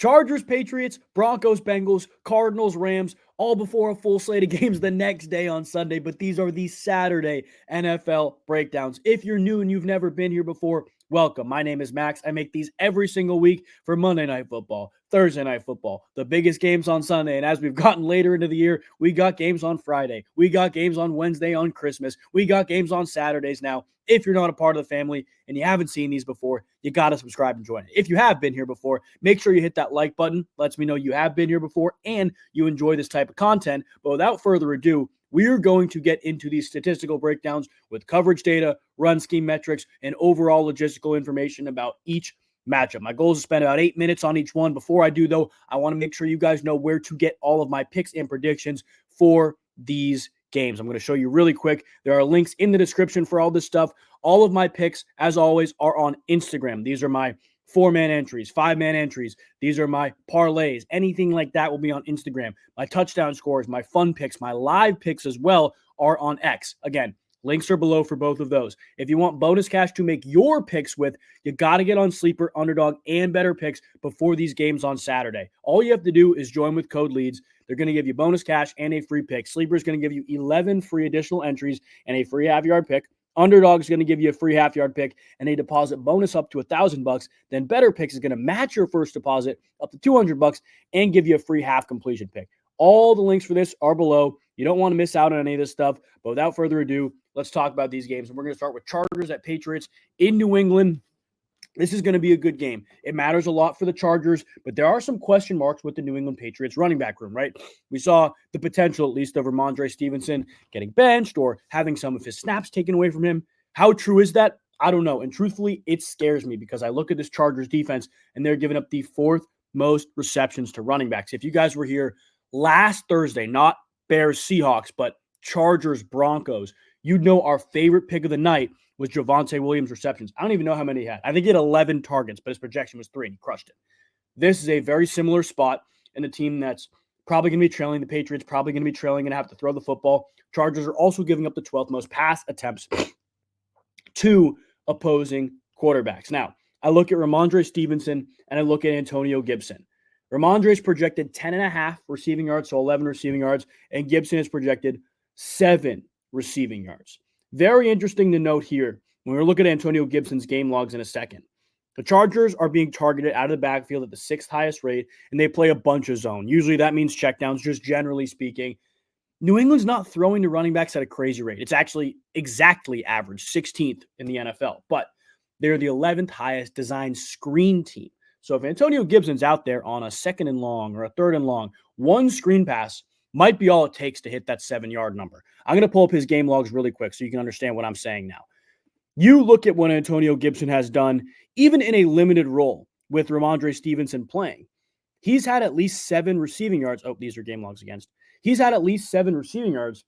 Chargers, Patriots, Broncos, Bengals, Cardinals, Rams, all before a full slate of games the next day on Sunday. But these are the Saturday NFL breakdowns. If you're new and you've never been here before, welcome. My name is Max. I make these every single week for Monday Night Football, Thursday Night Football, the biggest games on Sunday. And as we've gotten later into the year, we got games on Friday. We got games on Wednesday on Christmas. We got games on Saturdays now. If you're not a part of the family and you haven't seen these before, you got to subscribe and join it. If you have been here before, make sure you hit that like button. Lets me know you have been here before and you enjoy this type of content. But without further ado, we are going to get into these statistical breakdowns with coverage data, run scheme metrics, and overall logistical information about each matchup. My goal is to spend about 8 minutes on each one. Before I do, though, I want to make sure you guys know where to get all of my picks and predictions for these games. I'm going to show you really quick. There are links in the description for all this stuff. All of my picks, as always, are on Instagram. These are my 4-man entries, 5-man entries. These are my parlays. Anything like that will be on Instagram. My touchdown scores, my fun picks, my live picks as well are on X. Again, links are below for both of those. If you want bonus cash to make your picks with, you got to get on Sleeper, Underdog, and Better Picks before these games on Saturday. All you have to do is join with code LEADS. They're going to give you bonus cash and a free pick. Sleeper is going to give you 11 free additional entries and a free half-yard pick. Underdog is going to give you a free half-yard pick and a deposit bonus up to $1,000. Then Better Picks is going to match your first deposit up to $200 and give you a free half completion pick. All the links for this are below. You don't want to miss out on any of this stuff. But without further ado, let's talk about these games. And we're going to start with Chargers at Patriots in New England. This is going to be a good game. It matters a lot for the Chargers, but there are some question marks with the New England Patriots running back room, right? We saw the potential, at least, of Ramondre Stevenson getting benched or having some of his snaps taken away from him. How true is that? I don't know. And truthfully, it scares me because I look at this Chargers defense and they're giving up the 4th most receptions to running backs. If you guys were here last Thursday, not Bears Seahawks, but Chargers Broncos, you'd know our favorite pick of the night was Javonte Williams' receptions. I don't even know how many he had. I think he had 11 targets, but his projection was 3, and he crushed it. This is a very similar spot in a team that's probably going to be trailing. The Patriots probably going to be trailing and have to throw the football. Chargers are also giving up the 12th most pass attempts to opposing quarterbacks. Now, I look at Ramondre Stevenson and I look at Antonio Gibson. Ramondre is projected 10.5 receiving yards, so 11 receiving yards, and Gibson is projected 7 receiving yards. Very interesting to note here when we look at Antonio Gibson's game logs in a second. The Chargers are being targeted out of the backfield at the 6th highest rate, and they play a bunch of zone. Usually that means checkdowns, just generally speaking. New England's not throwing to running backs at a crazy rate. It's actually exactly average, 16th in the NFL, but they're the 11th highest designed screen team. So if Antonio Gibson's out there on a 2nd and long or a 3rd and long, one screen pass might be all it takes to hit that 7-yard number. I'm going to pull up his game logs really quick so you can understand what I'm saying now. You look at what Antonio Gibson has done, even in a limited role with Ramondre Stevenson playing. He's had at least 7 receiving yards. Oh, these are game logs against. He's had at least 7 receiving yards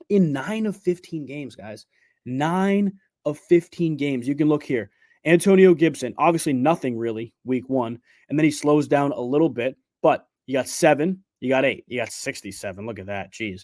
in 9 of 15 games, guys. 9 of 15 games. You can look here. Antonio Gibson, obviously nothing really week 1, and then he slows down a little bit, but you got 7. You got 8. You got 67. Look at that. Jeez.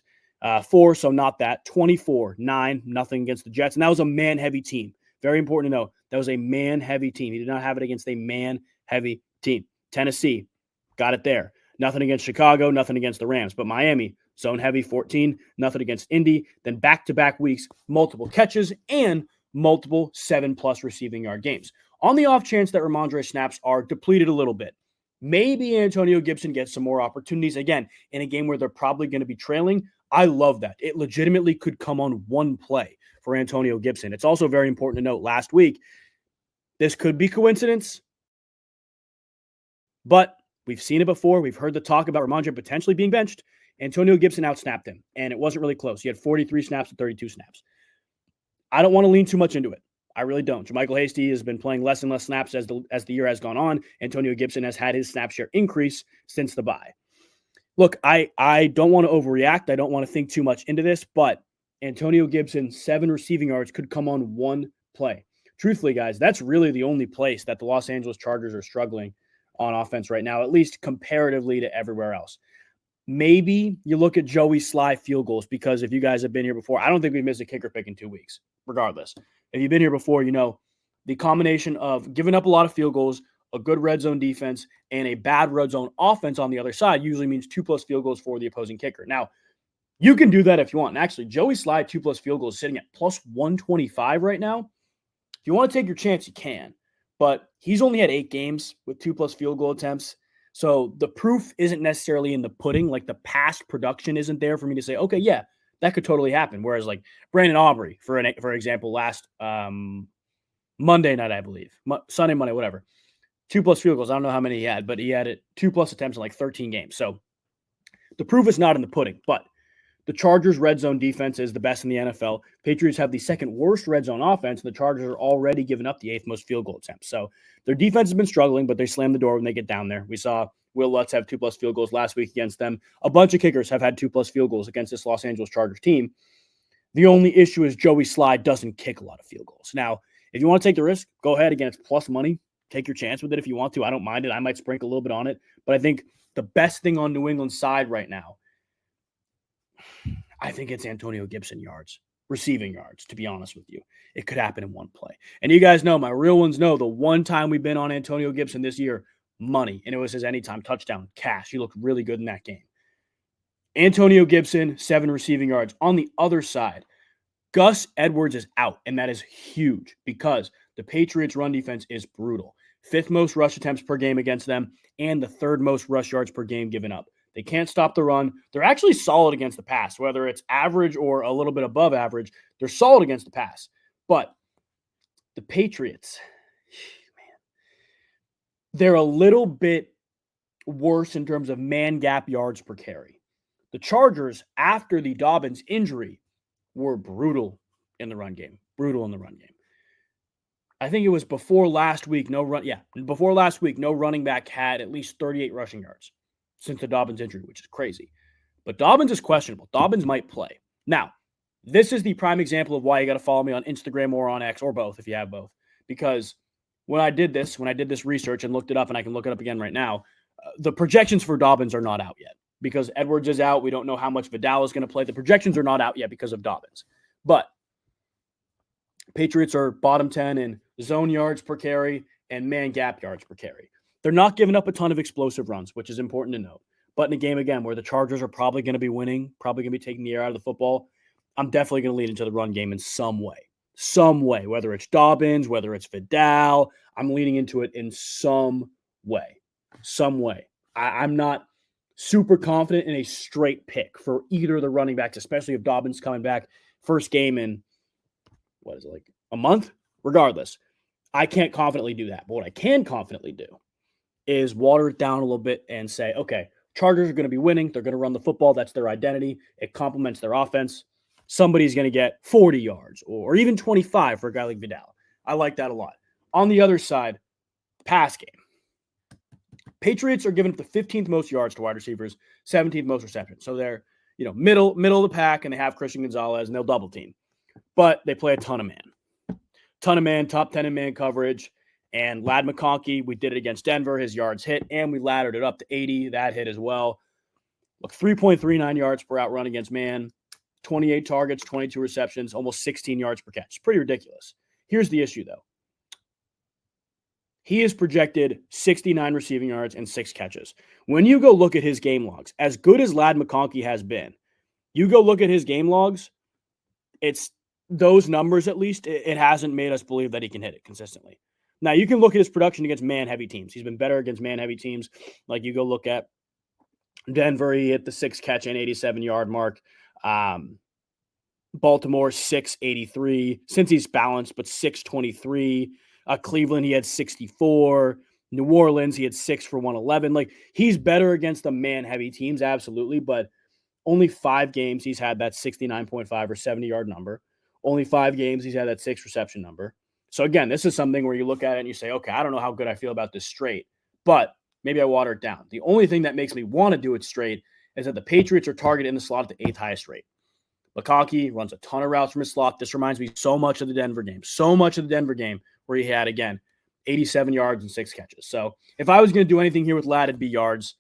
4, so not that. 24, 9, nothing against the Jets. And that was a man-heavy team. Very important to know. That was a man-heavy team. He did not have it against a man-heavy team. Tennessee, got it there. Nothing against Chicago, nothing against the Rams. But Miami, zone-heavy, 14, nothing against Indy. Then back-to-back weeks, multiple catches and multiple 7+ receiving yard games. On the off chance that Ramondre snaps are depleted a little bit, maybe Antonio Gibson gets some more opportunities. Again, in a game where they're probably going to be trailing, I love that. It legitimately could come on one play for Antonio Gibson. It's also very important to note last week, this could be coincidence, but we've seen it before. We've heard the talk about Ramondre potentially being benched. Antonio Gibson outsnapped him, and it wasn't really close. He had 43 snaps to 32 snaps. I don't want to lean too much into it. I really don't. JaMychal Hasty has been playing less and less snaps as the year has gone on. Antonio Gibson has had his snap share increase since the bye. Look, I don't want to overreact. I don't want to think too much into this, but Antonio Gibson, 7 receiving yards could come on one play. Truthfully, guys, that's really the only place that the Los Angeles Chargers are struggling on offense right now, at least comparatively to everywhere else. Maybe you look at Joey Sly field goals, because if you guys have been here before, I don't think we've missed a kicker pick in 2 weeks, regardless. If you've been here before, you know the combination of giving up a lot of field goals, a good red zone defense and a bad red zone offense on the other side usually means 2+ field goals for the opposing kicker. Now, you can do that if you want. And actually, Joey Slye 2+ field goals is sitting at plus 125 right now. If you want to take your chance, you can. But he's only had 8 games with 2+ field goal attempts. So the proof isn't necessarily in the pudding. Like, the past production isn't there for me to say, okay, yeah, that could totally happen. Whereas, like, Brandon Aubrey, for example, last Monday night, I believe, Sunday, Monday, whatever, 2+ field goals. I don't know how many he had, but he had 2+ attempts in like 13 games. So the proof is not in the pudding. But the Chargers' red zone defense is the best in the NFL. Patriots have the second worst red zone offense, and the Chargers are already giving up the 8th most field goal attempts. So their defense has been struggling, but they slam the door when they get down there. We saw Will Lutz have 2+ field goals last week against them. A bunch of kickers have had 2+ field goals against this Los Angeles Chargers team. The only issue is Joey Slye doesn't kick a lot of field goals. Now, if you want to take the risk, go ahead. Again, it's plus money. Take your chance with it if you want to. I don't mind it. I might sprinkle a little bit on it. But I think the best thing on New England's side right now, I think it's Antonio Gibson yards, receiving yards, to be honest with you. It could happen in one play. And you guys know, my real ones know, the one time we've been on Antonio Gibson this year, money. And it was his anytime touchdown, cash. He looked really good in that game. Antonio Gibson, 7 receiving yards. On the other side, Gus Edwards is out, and that is huge because the Patriots' run defense is brutal. 5th most rush attempts per game against them, and the 3rd most rush yards per game given up. They can't stop the run. They're actually solid against the pass, whether it's average or a little bit above average. They're solid against the pass. But the Patriots, man, they're a little bit worse in terms of man gap yards per carry. The Chargers, after the Dobbins injury, were brutal in the run game. I think it was before last week, no running back had at least 38 rushing yards since the Dobbins injury, which is crazy. But Dobbins is questionable. Dobbins might play. Now, this is the prime example of why you got to follow me on Instagram or on X, or both if you have both. Because when I did this research and looked it up, and I can look it up again right now, the projections for Dobbins are not out yet. Because Edwards is out, we don't know how much Vidal is going to play. The projections are not out yet because of Dobbins. But Patriots are bottom 10 in zone yards per carry and man gap yards per carry. They're not giving up a ton of explosive runs, which is important to note. But in a game, again, where the Chargers are probably going to be winning, probably going to be taking the air out of the football, I'm definitely going to lean into the run game in some way. Whether it's Dobbins, whether it's Vidal, I'm leaning into it in some way. I'm not super confident in a straight pick for either of the running backs, especially if Dobbins coming back first game in, a month? Regardless, I can't confidently do that. But what I can confidently do is water it down a little bit and say, okay, Chargers are going to be winning. They're going to run the football. That's their identity. It complements their offense. Somebody's going to get 40 yards or even 25 for a guy like Vidal. I like that a lot. On the other side, pass game. Patriots are giving up the 15th most yards to wide receivers, 17th most receptions. So they're, middle of the pack, and they have Christian Gonzalez, and they'll double team. But they play a ton of man, top 10 in man coverage. And Ladd McConkey, we did it against Denver. His yards hit, and we laddered it up to 80. That hit as well. Look, 3.39 yards per out run against man, 28 targets, 22 receptions, almost 16 yards per catch. It's pretty ridiculous. Here's the issue, though. He is projected 69 receiving yards and 6 catches. When you go look at his game logs, as good as Ladd McConkey has been, you go look at his game logs, it's those numbers at least, it hasn't made us believe that he can hit it consistently. Now, you can look at his production against man-heavy teams. He's been better against man-heavy teams. Like, you go look at Denver, he hit the 6-catch and 87-yard mark. Baltimore, 683. Since he's balanced, but 623. Cleveland, he had 64. New Orleans, he had 6 for 111. Like, he's better against the man-heavy teams, absolutely, but only 5 games he's had that 69.5 or 70-yard number. Only 5 games he's had that 6 reception number. So, again, this is something where you look at it and you say, okay, I don't know how good I feel about this straight, but maybe I water it down. The only thing that makes me want to do it straight is that the Patriots are targeted in the slot at the 8th highest rate. McConkey runs a ton of routes from his slot. This reminds me so much of the Denver game where he had, again, 87 yards and 6 catches. So if I was going to do anything here with Ladd, it'd be yards.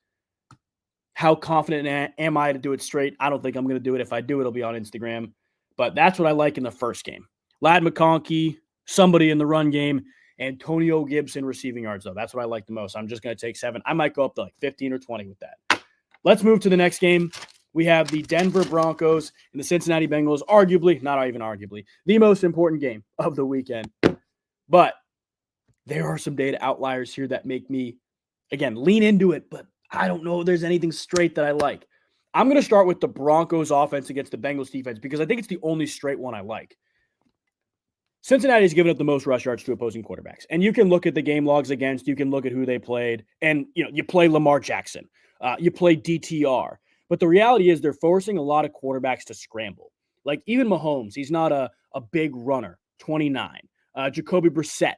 How confident am I to do it straight? I don't think I'm going to do it. If I do, it'll be on Instagram. But that's what I like in the first game. Ladd McConkey, somebody in the run game, Antonio Gibson receiving yards, though. That's what I like the most. I'm just going to take 7. I might go up to like 15 or 20 with that. Let's move to the next game. We have the Denver Broncos and the Cincinnati Bengals, arguably, not even arguably, the most important game of the weekend. But there are some data outliers here that make me, again, lean into it, but I don't know if there's anything straight that I like. I'm going to start with the Broncos offense against the Bengals defense because I think it's the only straight one I like. Cincinnati's given up the most rush yards to opposing quarterbacks. And you can look at the game logs against, you can look at who they played, and you play Lamar Jackson, you play DTR. But the reality is they're forcing a lot of quarterbacks to scramble. Like even Mahomes, he's not a big runner, 29. Jacoby Brissett,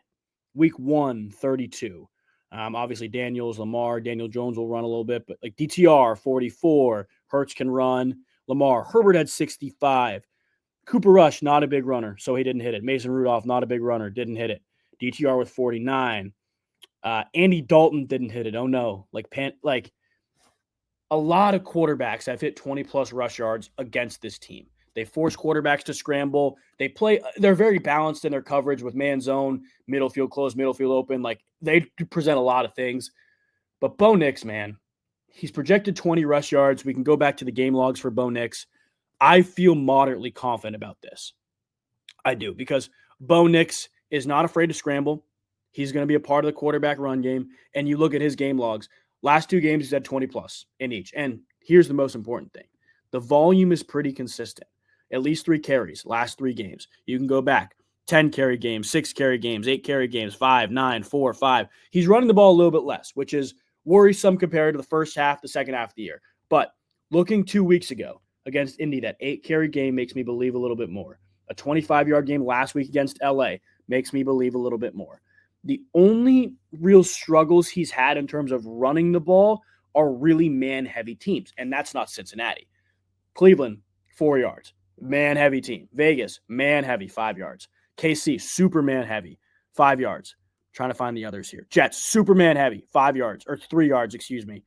week 1, 32. Obviously Daniel Jones will run a little bit, but like DTR, 44. Hurts can run. Lamar, Herbert had 65. Cooper Rush, not a big runner, so he didn't hit it. Mason Rudolph, not a big runner, didn't hit it. DTR with 49. Andy Dalton didn't hit it. Oh no. Like a lot of quarterbacks have hit 20-plus rush yards against this team. They force quarterbacks to scramble. They're very balanced in their coverage with man zone, middle field closed, middle field open. Like they present a lot of things. But Bo Nix, man, he's projected 20 rush yards. We can go back to the game logs for Bo Nix. I feel moderately confident about this. I do, because Bo Nix is not afraid to scramble. He's going to be a part of the quarterback run game. And you look at his game logs. Last 2 games, he's had 20-plus in each. And here's the most important thing. The volume is pretty consistent. At least 3 carries, last 3 games. You can go back. 10-carry games, 6-carry games, 8-carry games, 5, 9, 4, 5. He's running the ball a little bit less, which is worrisome compared to the first half, the second half of the year. But looking 2 weeks ago, against Indy, that 8-carry game makes me believe a little bit more. A 25-yard game last week against LA makes me believe a little bit more. The only real struggles he's had in terms of running the ball are really man-heavy teams, and that's not Cincinnati. Cleveland, 4 yards. Man-heavy team. Vegas, man-heavy, 5 yards. KC, super man-heavy, 5 yards. Trying to find the others here. Jets, super man-heavy, 5 yards, or 3 yards, excuse me.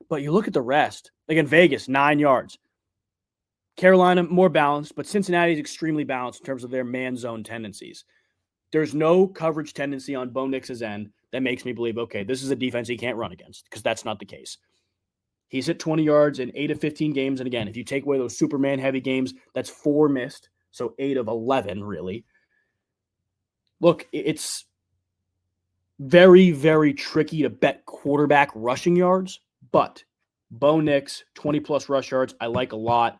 But you look at the rest. Again, Vegas, 9 yards. Carolina, more balanced, but Cincinnati is extremely balanced in terms of their man zone tendencies. There's no coverage tendency on Bo Nix's end that makes me believe, okay, this is a defense he can't run against, because that's not the case. He's hit 20 yards in 8 of 15 games. And again, if you take away those Superman heavy games, that's 4 missed. So 8 of 11, really. Look, it's very, very tricky to bet quarterback rushing yards, but Bo Nix, 20-plus rush yards, I like a lot.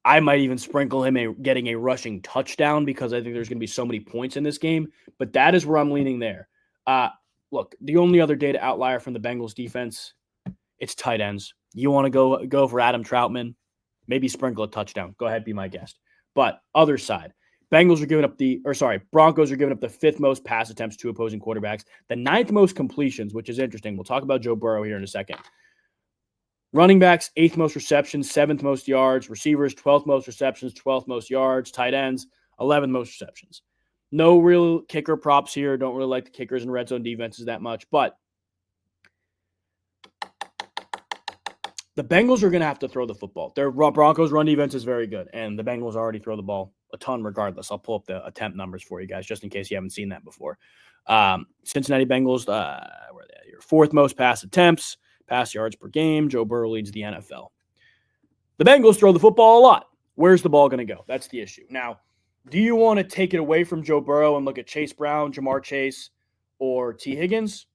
I might even sprinkle him getting a rushing touchdown because I think there's going to be so many points in this game. But that is where I'm leaning there. Look, the only other data outlier from the Bengals defense, it's tight ends. You want to go for Adam Troutman, maybe sprinkle a touchdown. Go ahead, be my guest. But other side, Broncos are giving up the 5th most pass attempts to opposing quarterbacks, the 9th most completions, which is interesting. We'll talk about Joe Burrow here in a second. Running backs, 8th most receptions, 7th most yards. Receivers, 12th most receptions, 12th most yards. Tight ends, 11th most receptions. No real kicker props here. Don't really like the kickers and red zone defenses that much. But the Bengals are going to have to throw the football. Their Broncos run defense is very good, and the Bengals already throw the ball a ton regardless. I'll pull up the attempt numbers for you guys just in case you haven't seen that before. Cincinnati Bengals, where are they at here? 4th most pass attempts. Pass yards per game. Joe Burrow leads the NFL. The Bengals throw the football a lot. Where's the ball going to go? That's the issue. Now, do you want to take it away from Joe Burrow and look at Chase Brown, Jamar Chase, or T. Higgins?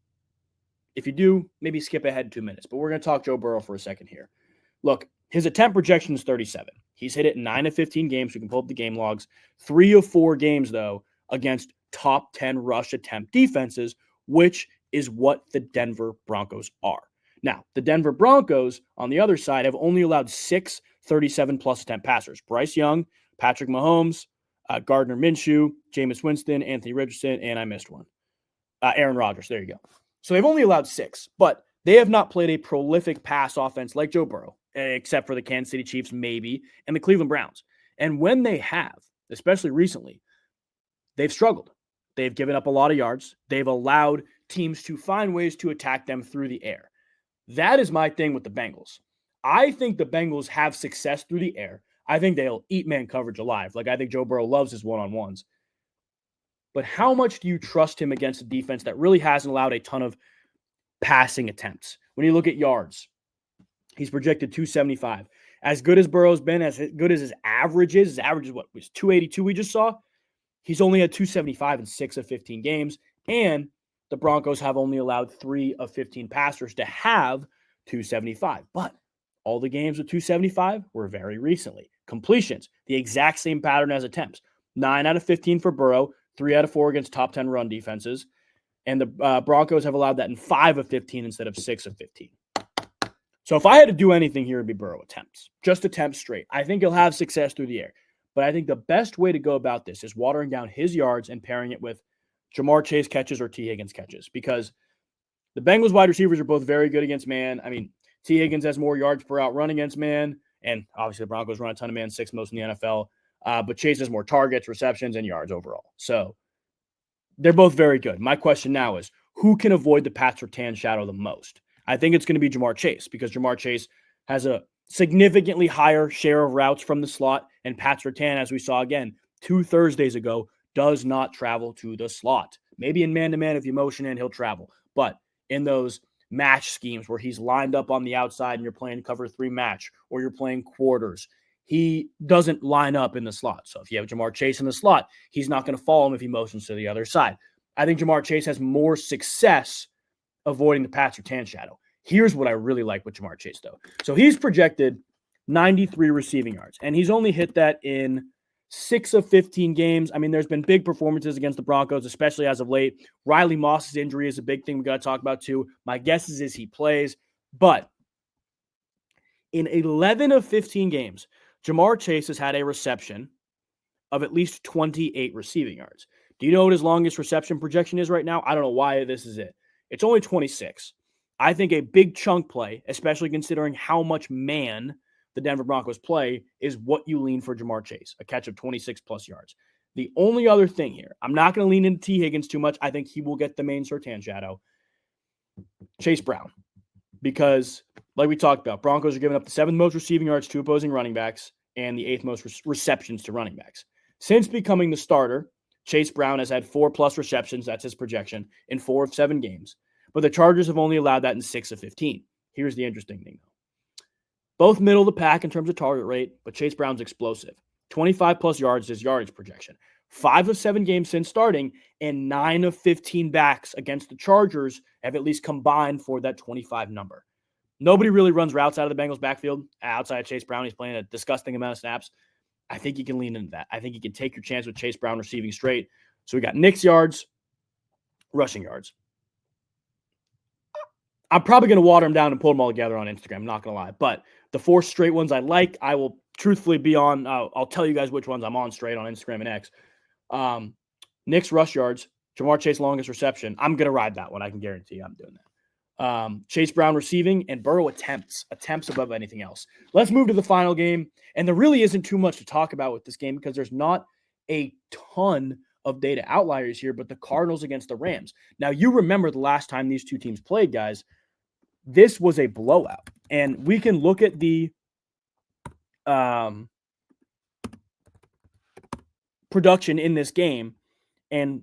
If you do, maybe skip ahead 2 minutes. But we're going to talk Joe Burrow for a second here. Look, his attempt projection is 37. He's hit it in 9 of 15 games. We can pull up the game logs. 3 of 4 games, though, against top 10 rush attempt defenses, which is what the Denver Broncos are. Now, the Denver Broncos, on the other side, have only allowed 6 37-plus attempt passers. Bryce Young, Patrick Mahomes, Gardner Minshew, Jameis Winston, Anthony Richardson, and I missed one. Aaron Rodgers. There you go. So they've only allowed 6, but they have not played a prolific pass offense like Joe Burrow, except for the Kansas City Chiefs, maybe, and the Cleveland Browns. And when they have, especially recently, they've struggled. They've given up a lot of yards. They've allowed teams to find ways to attack them through the air. That is my thing with the Bengals. I think the Bengals have success through the air. I think they'll eat man coverage alive. Like, I think Joe Burrow loves his one-on-ones. but how much do you trust him against a defense that really hasn't allowed a ton of passing attempts? When you look at yards, he's projected 275. As good as Burrow's been, as good as his average is what was 282 we just saw, he's only had 275 in 6 of 15 games, and the Broncos have only allowed 3 of 15 passers to have 275. But all the games with 275 were very recently. Completions, the exact same pattern as attempts. 9 out of 15 for Burrow, 3 out of 4 against top 10 run defenses. And the Broncos have allowed that in 5 of 15 instead of 6 of 15. So if I had to do anything here, it'd be Burrow attempts. Just attempts straight. I think he'll have success through the air. But I think the best way to go about this is watering down his yards and pairing it with Jamar Chase catches or T. Higgins catches. Because the Bengals wide receivers are both very good against man. I mean, T. Higgins has more yards per out run against man. And obviously the Broncos run a ton of man, 6th most in the NFL. But Chase has more targets, receptions, and yards overall. So they're both very good. My question now is, who can avoid the Pat Surtain shadow the most? I think it's going to be Jamar Chase, because Jamar Chase has a significantly higher share of routes from the slot, and Pat Surtain, as we saw again 2 Thursdays ago, does not travel to the slot. Maybe in man-to-man, if you motion in, he'll travel. But in those match schemes where he's lined up on the outside and you're playing cover 3 match, or you're playing quarters, he doesn't line up in the slot. So if you have Jamar Chase in the slot, he's not going to follow him if he motions to the other side. I think Jamar Chase has more success avoiding the Pat Surtain shadow. Here's what I really like with Jamar Chase, though. So he's projected 93 receiving yards, and he's only hit that in 6 of 15 games. I mean, there's been big performances against the Broncos, especially as of late. Riley Moss's injury is a big thing we got to talk about, too. My guess is he plays. But in 11 of 15 games, Jamar Chase has had a reception of at least 28 receiving yards. Do you know what his longest reception projection is right now? I don't know why this is it. It's only 26. I think a big chunk play, especially considering how much man the Denver Broncos play, is what you lean for Jamar Chase, a catch of 26 plus yards. The only other thing here, I'm not going to lean into T. Higgins too much. I think he will get the main Surtain shadow. Chase Brown, because like we talked about, Broncos are giving up the 7th most receiving yards to opposing running backs and the 8th most receptions to running backs. Since becoming the starter, Chase Brown has had 4+ receptions, that's his projection, in 4 of 7 games. But the Chargers have only allowed that in 6 of 15. Here's the interesting thing, though. Both middle of the pack in terms of target rate, but Chase Brown's explosive. 25+ yards is his yardage projection. 5 of 7 games since starting, and 9 of 15 backs against the Chargers have at least combined for that 25 number. Nobody really runs routes out of the Bengals backfield outside of Chase Brown. He's playing a disgusting amount of snaps. I think you can lean into that. I think you can take your chance with Chase Brown receiving straight. So we got Nick's yards, rushing yards. I'm probably going to water them down and pull them all together on Instagram. I'm not going to lie. But the 4 straight ones I like, I will truthfully be on. I'll tell you guys which ones I'm on straight on Instagram and X. Nick's rush yards, Jamar Chase longest reception. I'm going to ride that one. I can guarantee I'm doing that. Chase Brown receiving, and Burrow attempts above anything else. Let's move to the final game. And there really isn't too much to talk about with this game because there's not a ton of data outliers here, but the Cardinals against the Rams. Now, you remember the last time these two teams played, guys, this was a blowout. And we can look at the production in this game, and,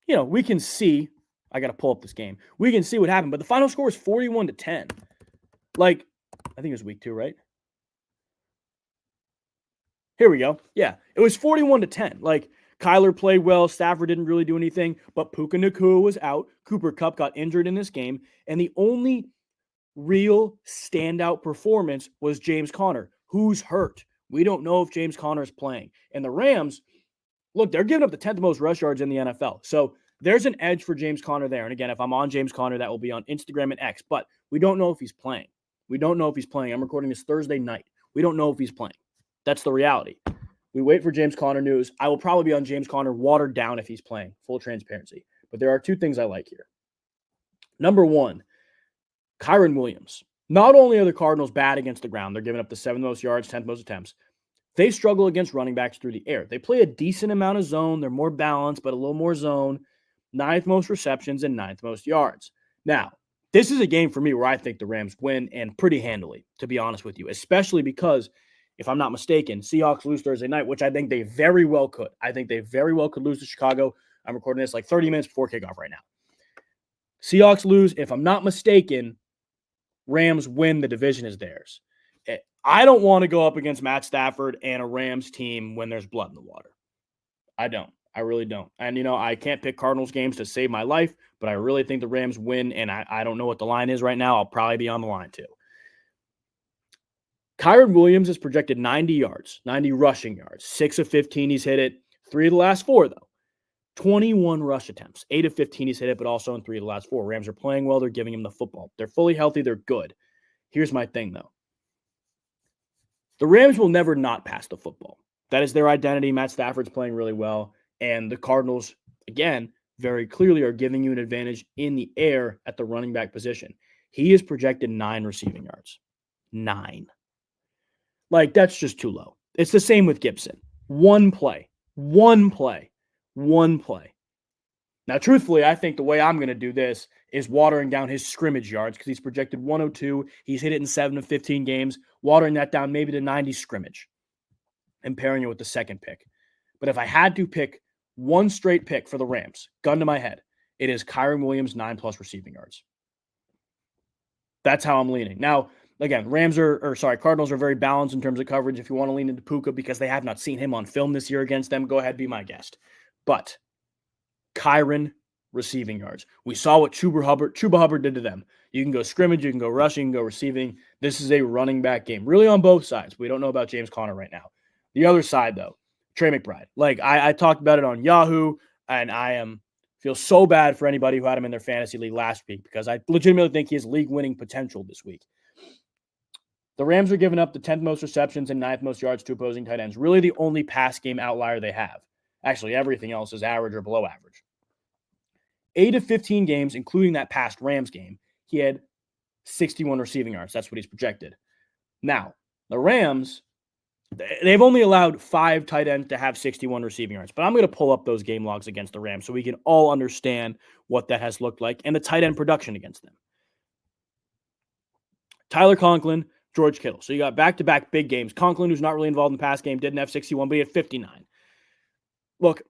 you know, we can see, I got to pull up this game. We can see what happened, but the final score is 41-10. Like, I think it was week 2, right? Here we go. Yeah, it was 41-10. Like, Kyler played well. Stafford didn't really do anything, but Puka Nacua was out. Cooper Kupp got injured in this game, and the only real standout performance was James Conner, who's hurt. We don't know if James Conner is playing. And the Rams, look, they're giving up the 10th most rush yards in the NFL. So there's an edge for James Conner there. And again, if I'm on James Conner, that will be on Instagram and X. But we don't know if he's playing. I'm recording this Thursday night. We don't know if he's playing. That's the reality. We wait for James Conner news. I will probably be on James Conner watered down if he's playing. Full transparency. But there are 2 things I like here. Number 1, Kyren Williams. Not only are the Cardinals bad against the ground, they're giving up the 7th most yards, 10th most attempts. They struggle against running backs through the air. They play a decent amount of zone. They're more balanced, but a little more zone. 9th most receptions and 9th most yards. Now, this is a game for me where I think the Rams win, and pretty handily, to be honest with you, especially because, if I'm not mistaken, Seahawks lose Thursday night, which I think they very well could. I think they very well could lose to Chicago. I'm recording this like 30 minutes before kickoff right now. Seahawks lose. If I'm not mistaken, Rams win. The division is theirs. I don't want to go up against Matt Stafford and a Rams team when there's blood in the water. I don't. I really don't. And, I can't pick Cardinals games to save my life, but I really think the Rams win, and I don't know what the line is right now. I'll probably be on the line too. Kyren Williams is projected 90 yards, 90 rushing yards. 6 of 15, he's hit it. 3 of the last 4, though. 21 rush attempts. 8 of 15, he's hit it, but also in 3 of the last 4. Rams are playing well. They're giving him the football. They're fully healthy. They're good. Here's my thing, though. The Rams will never not pass the football. That is their identity. Matt Stafford's playing really well. And the Cardinals, again, very clearly are giving you an advantage in the air at the running back position. He is projected 9 receiving yards. 9. Like, that's just too low. It's the same with Gibson. One play. Now, truthfully, I think the way I'm going to do this is watering down his scrimmage yards because he's projected 102. He's hit it in 7 of 15 games, watering that down maybe to 90 scrimmage and pairing it with the second pick. But if I had to pick one straight pick for the Rams, gun to my head, it is Kyren Williams 9+ receiving yards. That's how I'm leaning. Now, again, Cardinals are very balanced in terms of coverage. If you want to lean into Puka because they have not seen him on film this year against them, go ahead, be my guest. But Kyren receiving yards. We saw what Chuba Hubbard did to them. You can go scrimmage, you can go rushing, you can go receiving. This is a running back game, really on both sides. We don't know about James Conner right now. The other side, though, Trey McBride. Like, I talked about it on Yahoo, and I feel so bad for anybody who had him in their fantasy league last week because I legitimately think he has league-winning potential this week. The Rams are giving up the 10th most receptions and 9th most yards to opposing tight ends. Really the only pass game outlier they have. Actually, everything else is average or below average. 8 of 15 games, including that past Rams game, he had 61 receiving yards. That's what he's projected. Now, the Rams, they've only allowed 5 tight ends to have 61 receiving yards. But I'm going to pull up those game logs against the Rams so we can all understand what that has looked like and the tight end production against them. Tyler Conklin, George Kittle. So you got back-to-back big games. Conklin, who's not really involved in the pass game, didn't have 61, but he had 59. Look,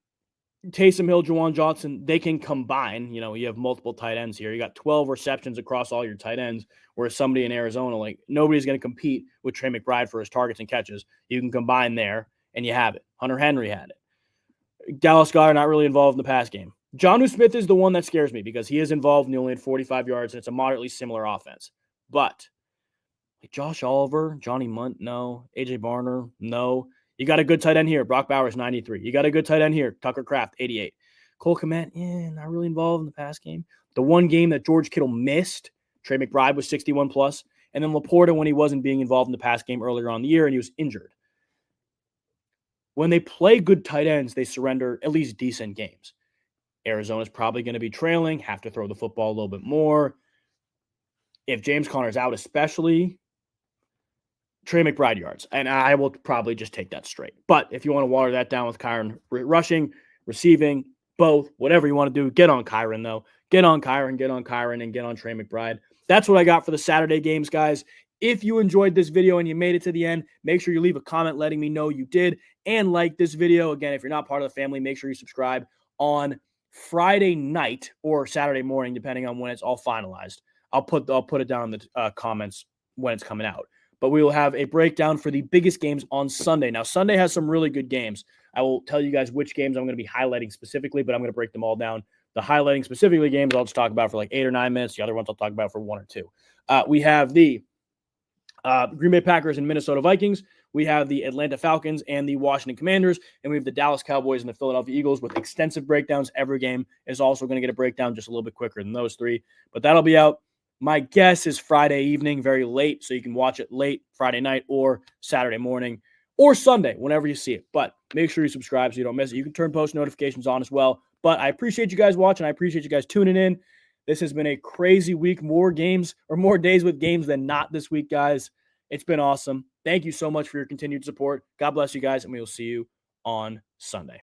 Taysom Hill, Juwan Johnson, they can combine. You have multiple tight ends here. You got 12 receptions across all your tight ends, whereas somebody in Arizona, like, nobody's going to compete with Trey McBride for his targets and catches. You can combine there, and you have it. Hunter Henry had it. Dallas Goedert not really involved in the pass game. Jonnu Smith is the one that scares me because he is involved and he only had 45 yards, and it's a moderately similar offense. But Josh Oliver, Johnny Munt, no. AJ Barner, no. You got a good tight end here. Brock Bowers, 93. You got a good tight end here. Tucker Kraft, 88. Cole Kmet, not really involved in the pass game. The one game that George Kittle missed, Trey McBride was 61+. And then Laporta when he wasn't being involved in the pass game earlier on in the year and he was injured. When they play good tight ends, they surrender at least decent games. Arizona's probably going to be trailing, have to throw the football a little bit more. If James Conner's out especially, Trey McBride yards, and I will probably just take that straight. But if you want to water that down with Kyren rushing, receiving, both, whatever you want to do, get on Kyren, though. Get on Kyren, and get on Trey McBride. That's what I got for the Saturday games, guys. If you enjoyed this video and you made it to the end, make sure you leave a comment letting me know you did and like this video. Again, if you're not part of the family, make sure you subscribe on Friday night or Saturday morning, depending on when it's all finalized. I'll put it down in the comments when it's coming out. But we will have a breakdown for the biggest games on Sunday. Now, Sunday has some really good games. I will tell you guys which games I'm going to be highlighting specifically, but I'm going to break them all down. The highlighting specifically games I'll just talk about for like 8 or 9 minutes. The other ones I'll talk about for 1 or 2. We have the Green Bay Packers and Minnesota Vikings. We have the Atlanta Falcons and the Washington Commanders. And we have the Dallas Cowboys and the Philadelphia Eagles with extensive breakdowns. Every game is also going to get a breakdown just a little bit quicker than those 3. But that'll be out. My guess is Friday evening, very late, so you can watch it late Friday night or Saturday morning or Sunday, whenever you see it. But make sure you subscribe so you don't miss it. You can turn post notifications on as well. But I appreciate you guys watching. I appreciate you guys tuning in. This has been a crazy week. More games or more days with games than not this week, guys. It's been awesome. Thank you so much for your continued support. God bless you guys, and we will see you on Sunday.